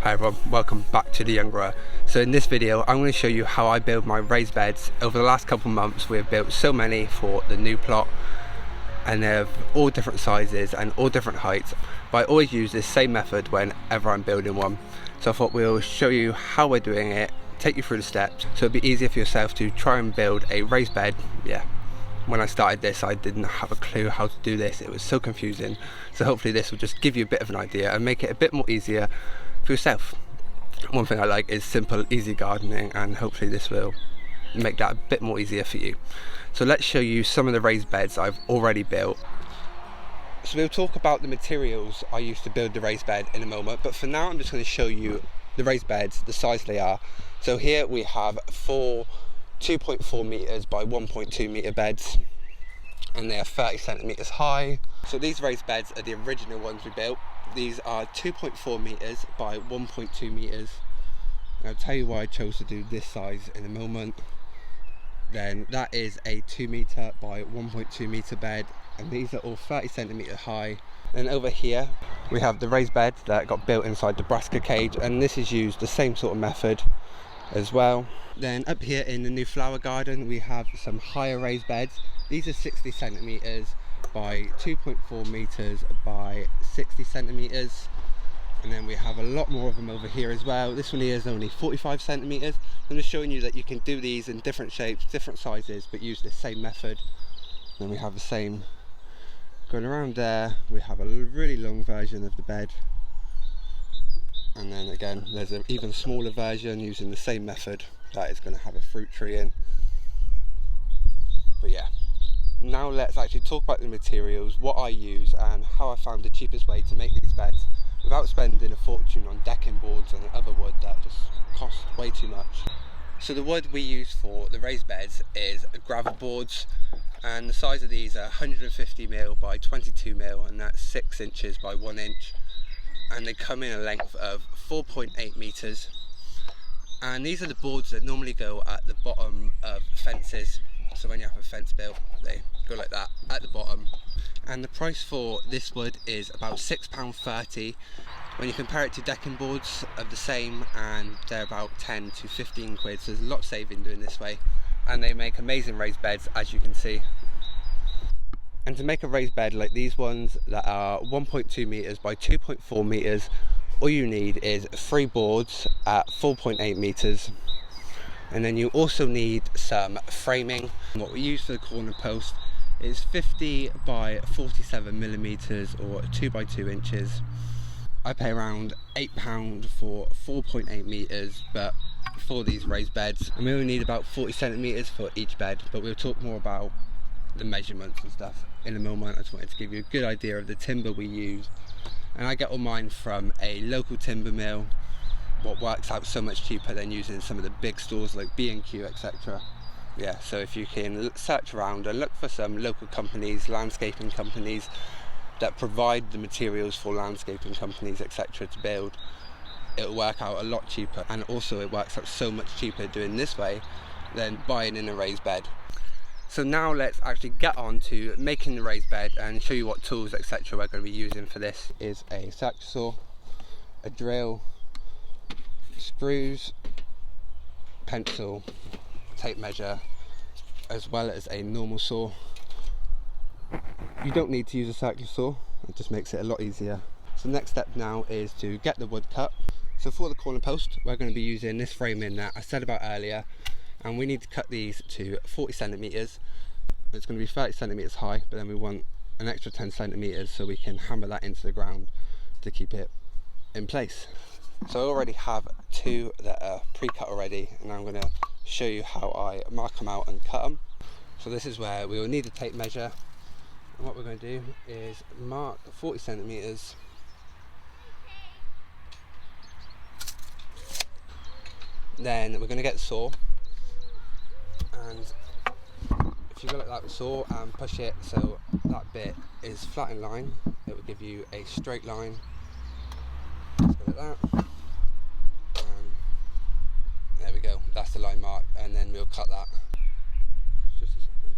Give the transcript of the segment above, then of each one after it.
Hi everyone, welcome back to The Young Grower. So in this video I'm going to show you how I build my raised beds. Over the last couple months we've built so many for the new plot, and they're all different sizes and all different heights, but I always use this same method whenever I'm building one. So I thought we'll show you how we're doing it, take you through the steps, so it'll be easier for yourself to try and build a raised bed. When I started this I didn't have a clue how to do this, it was so confusing, so hopefully this will just give you a bit of an idea and make it a bit more easier for yourself. One thing I like is simple, easy gardening, and hopefully this will make that a bit more easier for you. So let's show you some of the raised beds I've already built. So we'll talk about the materials I used to build the raised bed in a moment, but for now I'm just going to show you the raised beds, the size they are. So here we have four 2.4 meters by 1.2 meter beds, and they are 30 centimeters high. So these raised beds are the original ones we built. These are 2.4 meters by 1.2 meters. And I'll tell you why I chose to do this size in a moment. Then that is a 2 meter by 1.2 meter bed, and these are all 30 centimeters high. And over here we have the raised bed that got built inside the brassica cage, and this is used the same sort of method as well. Then up here in the new flower garden we have some higher raised beds. These are 60 centimeters by 2.4 meters by 60 centimeters, and then we have a lot more of them over here as well. This one here is only 45 centimeters. I'm just showing you that you can do these in different shapes, different sizes, but use the same method. Then we have the same going around there. We have a really long version of the bed, and then again there's an even smaller version using the same method that is going to have a fruit tree in. But yeah, now let's actually talk about the materials, what I use and how I found the cheapest way to make these beds without spending a fortune on decking boards and other wood that just cost way too much. So the wood we use for the raised beds is gravel boards, and the size of these are 150mm by 22mm, and that's 6 inches by 1 inch, and they come in a length of 4.8 meters. And these are the boards that normally go at the bottom of fences. So when you have a fence built, they go like that at the bottom. And the price for this wood is about £6.30. When you compare it to decking boards of the same, and they're about 10 to 15 quid, so there's a lot of saving doing this way. And they make amazing raised beds, as you can see. And to make a raised bed like these ones that are 1.2 meters by 2.4 meters, all you need is 3 boards at 4.8 meters. And then you also need some framing. What we use for the corner post is 50 by 47 millimeters or 2 by 2 inches. I pay around £8 for 4.8 meters, but for these raised beds, and we only need about 40 centimeters for each bed, but we'll talk more about the measurements and stuff in a moment. I just wanted to give you a good idea of the timber we use, and I get all mine from a local timber mill, what works out so much cheaper than using some of the big stores like B&Q, etc. Yeah, so if you can search around and look for some local companies, landscaping companies that provide the materials for landscaping companies, etc. to build, it'll work out a lot cheaper, and also it works out so much cheaper doing this way than buying in a raised bed. So now let's actually get on to making the raised bed and show you what tools, etc. we're going to be using for this. Is a circular saw, a drill, screws, pencil, tape measure, as well as a normal saw. You don't need to use a circular saw, it just makes it a lot easier. So the next step now is to get the wood cut. So for the corner post we're going to be using this framing that I said about earlier, and we need to cut these to 40 centimeters. It's going to be 30 centimeters high, but then we want an extra 10 centimeters so we can hammer that into the ground to keep it in place. So I already have 2 that are pre-cut already, and I'm going to show you how I mark them out and cut them. So this is where we will need a tape measure, and what we're going to do is mark 40 centimeters. Then we're going to get the saw, and if you go like that with the saw and push it so that bit is flat in line, it will give you a straight line. Just go like that, and there we go, that's the line mark, and then we'll cut that. Just a second.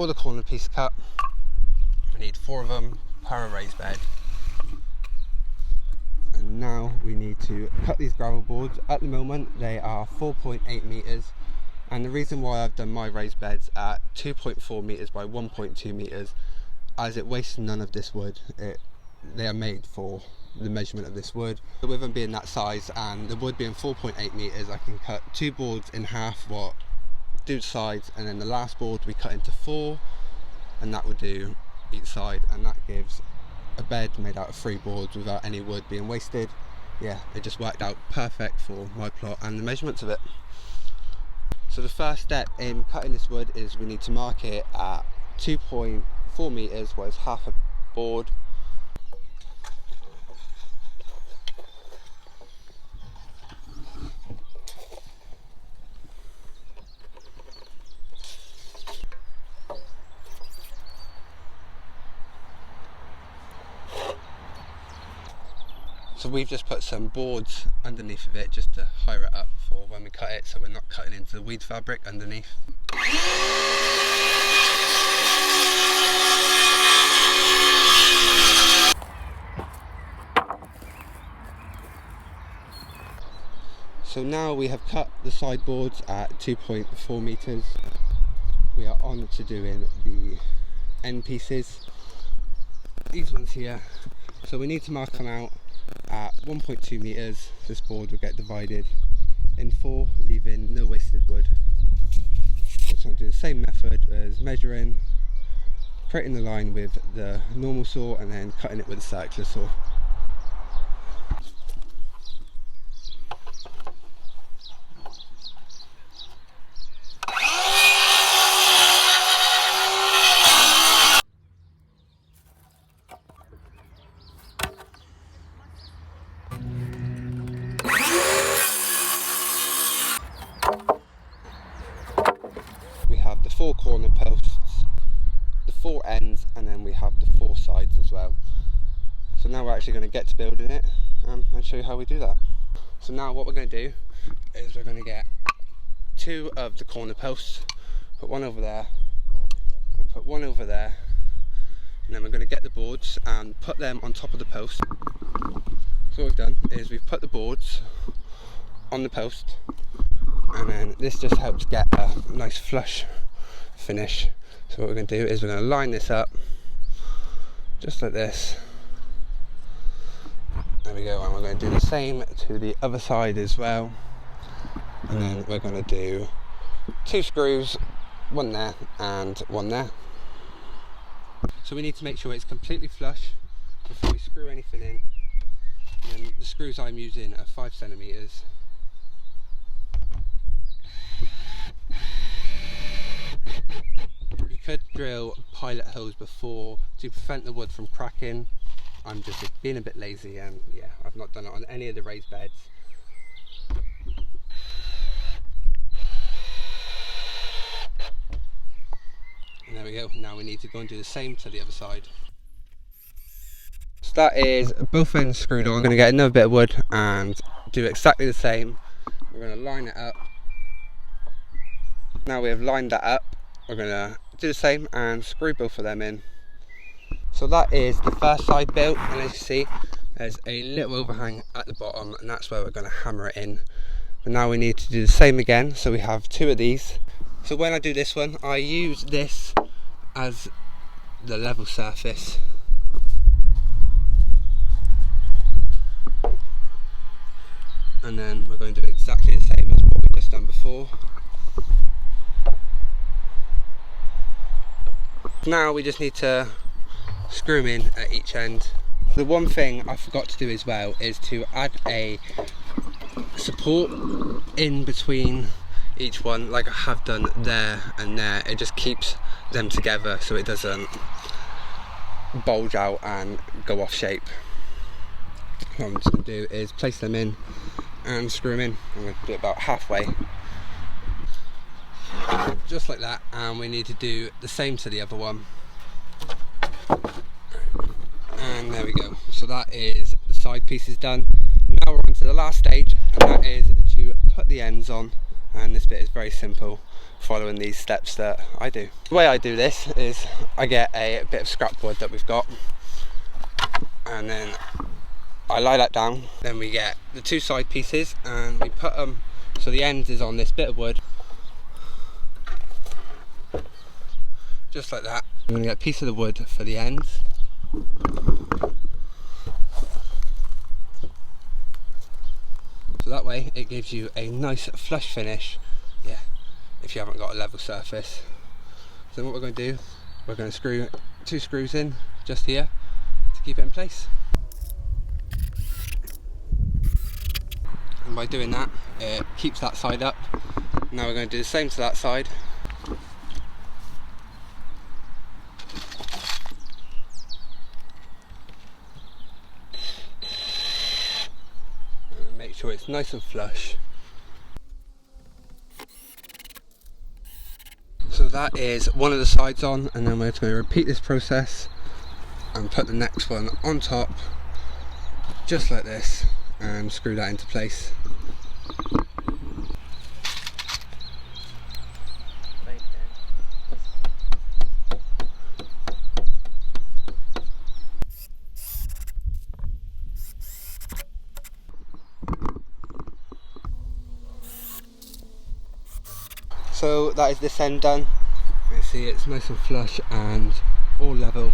all the corner pieces cut. We need 4 of them per raised bed. And now we need to cut these gravel boards. At the moment they are 4.8 metres, and the reason why I've done my raised beds at 2.4 metres by 1.2 metres, as it wastes none of this wood. They are made for the measurement of this wood. With them being that size and the wood being 4.8 metres, I can cut 2 boards in half, do the sides, and then the last board we cut into 4, and that would do each side, and that gives a bed made out of 3 boards without any wood being wasted. Yeah, it just worked out perfect for my plot and the measurements of it. So the first step in cutting this wood is we need to mark it at 2.4 metres, where it's half a board. So we've just put some boards underneath of it just to higher it up for when we cut it, so we're not cutting into the weed fabric underneath. So now we have cut the sideboards at 2.4 metres. We are on to doing the end pieces, these ones here. So we need to mark them out at 1.2 metres. This board will get divided in 4, leaving no wasted wood. So I'm doing the same method as measuring, creating the line with the normal saw and then cutting it with a circular saw. We have the 4 corner posts, the 4 ends, and then we have the 4 sides as well. So now we're actually going to get to building it and show you how we do that. So now what we're going to do is we're going to get 2 of the corner posts, put 1 over there, and put 1 over there, and then we're going to get the boards and put them on top of the post. So what we've done is we've put the boards on the post, and then this just helps get a nice flush finish. So what we're going to do is we're going to line this up just like this. There we go, and we're going to do the same to the other side as well. And then we're going to do 2 screws, 1 there and 1 there. So we need to make sure it's completely flush before we screw anything in. And the screws I'm using are 5 centimetres. You could drill pilot holes before to prevent the wood from cracking. I'm just being a bit lazy, and yeah, I've not done it on any of the raised beds. And there we go, now we need to go and do the same to the other side. So that is both ends screwed on. I'm going to get another bit of wood and do exactly the same. We're going to line it up. Now we have lined that up, we're going to do the same and screw both of them in. So that is the first side built, and as you see there's a little overhang at the bottom, and that's where we're going to hammer it in. But now we need to do the same again, so we have 2 of these. So when I do this one, I use this as the level surface. And then we're going to do exactly the same as what we've just done before. Now we just need to screw them in at each end. The one thing I forgot to do as well is to add a support in between each one, like I have done there and there. It just keeps them together so it doesn't bulge out and go off shape. What I'm just going to do is place them in and screw them in. I'm going to do it about halfway, just like that, and we need to do the same to the other one. And there we go, so that is the side pieces done. Now we're on to the last stage, and that is to put the ends on and this bit is very simple, following these steps that I do. The way I do this is I get a bit of scrap wood that we've got, and then I lie that down. Then we get the two side pieces and we put them so the end is on this bit of wood, just like that. I'm going to get a piece of the wood for the ends. So that way it gives you a nice flush finish, yeah, if you haven't got a level surface. So what we're going to do, we're going to screw 2 screws in just here to keep it in place. And by doing that, it keeps that side up. Now we're going to do the same to that side. And make sure it's nice and flush. So that is one of the sides on, and then we're going to repeat this process and put the next one on top, just like this, and screw that into place. So that is this end done. You see it's nice and flush and all level.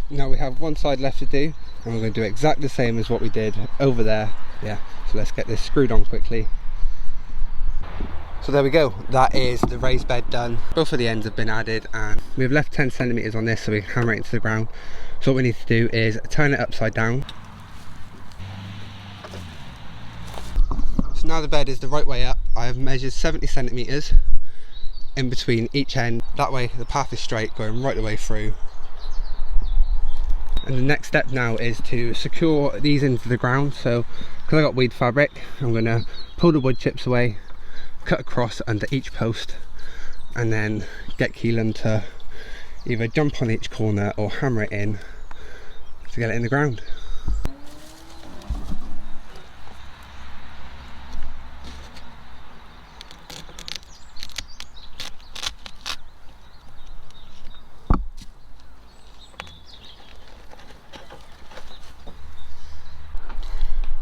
Now we have one side left to do, and we're going to do exactly the same as what we did over there. Yeah, so let's get this screwed on quickly. So there we go, that is the raised bed done. Both of the ends have been added, and we've left 10 centimeters on this so we can hammer it into the ground. So what we need to do is turn it upside down. So now the bed is the right way up. I have measured 70 centimeters in between each end. That way the path is straight, going right the way through. And the next step now is to secure these into the ground. So because I got weed fabric, I'm going to pull the wood chips away, cut across under each post, and then get Keelan to either jump on each corner or hammer it in to get it in the ground.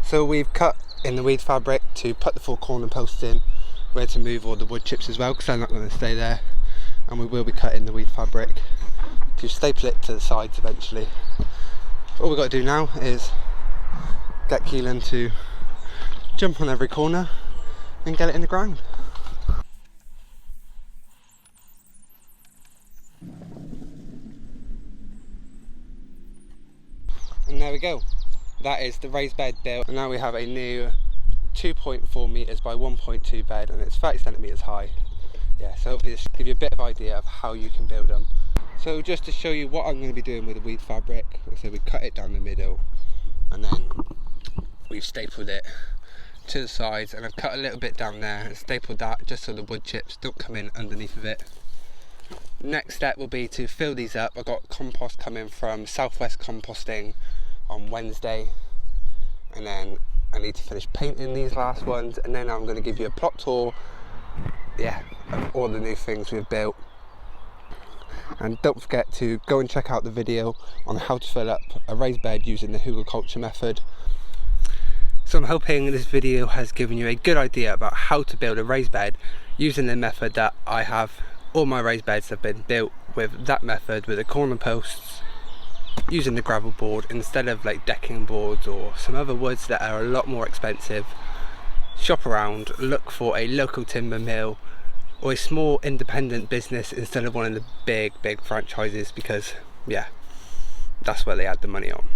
So we've cut in the weed fabric to put the 4 corner posts in, where to move all the wood chips as well, because they're not going to stay there, and we will be cutting the weed fabric to staple it to the sides eventually. All we've got to do now is get Keelan to jump on every corner and get it in the ground. And there we go. That is the raised bed built, and now we have a new 2.4 meters by 1.2 bed, and it's 30 centimeters high. Yeah, so hopefully this give you a bit of idea of how you can build them. So just to show you what I'm going to be doing with the weed fabric, so we cut it down the middle, and then we've stapled it to the sides, and I've cut a little bit down there and stapled that just so the wood chips don't come in underneath of it. Next step will be to fill these up. I've got compost coming from Southwest Composting on Wednesday, and then I need to finish painting these last ones, and then I'm going to give you a plot tour, yeah, of all the new things we've built. And don't forget to go and check out the video on how to fill up a raised bed using the hugelkultur method. So I'm hoping this video has given you a good idea about how to build a raised bed using the method that I have. All my raised beds have been built with that method, with the corner posts, using the gravel board instead of like decking boards or some other woods that are a lot more expensive. Shop around, look for a local timber mill or a small independent business instead of one of the big franchises, because yeah, that's where they add the money on.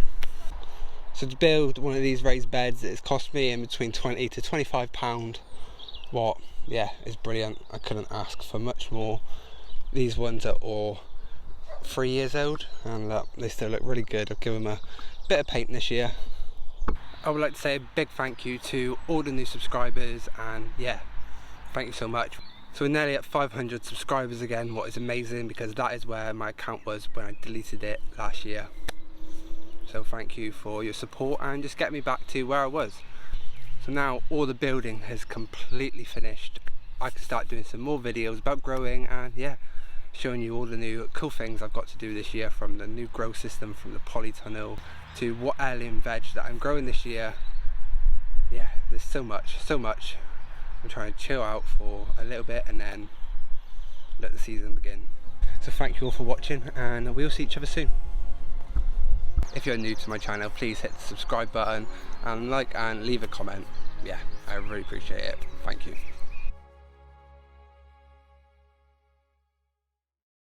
So to build one of these raised beds, it's cost me in between £20 to £25, what, yeah, is brilliant. I couldn't ask for much more. These ones are all 3 years old, and they still look really good. I've given them a bit of paint this year. I would like to say a big thank you to all the new subscribers, and yeah, thank you so much. So we're nearly at 500 subscribers again, what is amazing, because that is where my account was when I deleted it last year. So thank you for your support and just get me back to where I was. So now all the building has completely finished. I can start doing some more videos about growing, and yeah, showing you all the new cool things I've got to do this year, from the new grow system, from the polytunnel, to what heirloom veg that I'm growing this year. Yeah, there's so much. I'm trying to chill out for a little bit and then let the season begin. So thank you all for watching, and we'll see each other soon. If you're new to my channel, please hit the subscribe button and like and leave a comment. Yeah, I really appreciate it. Thank you.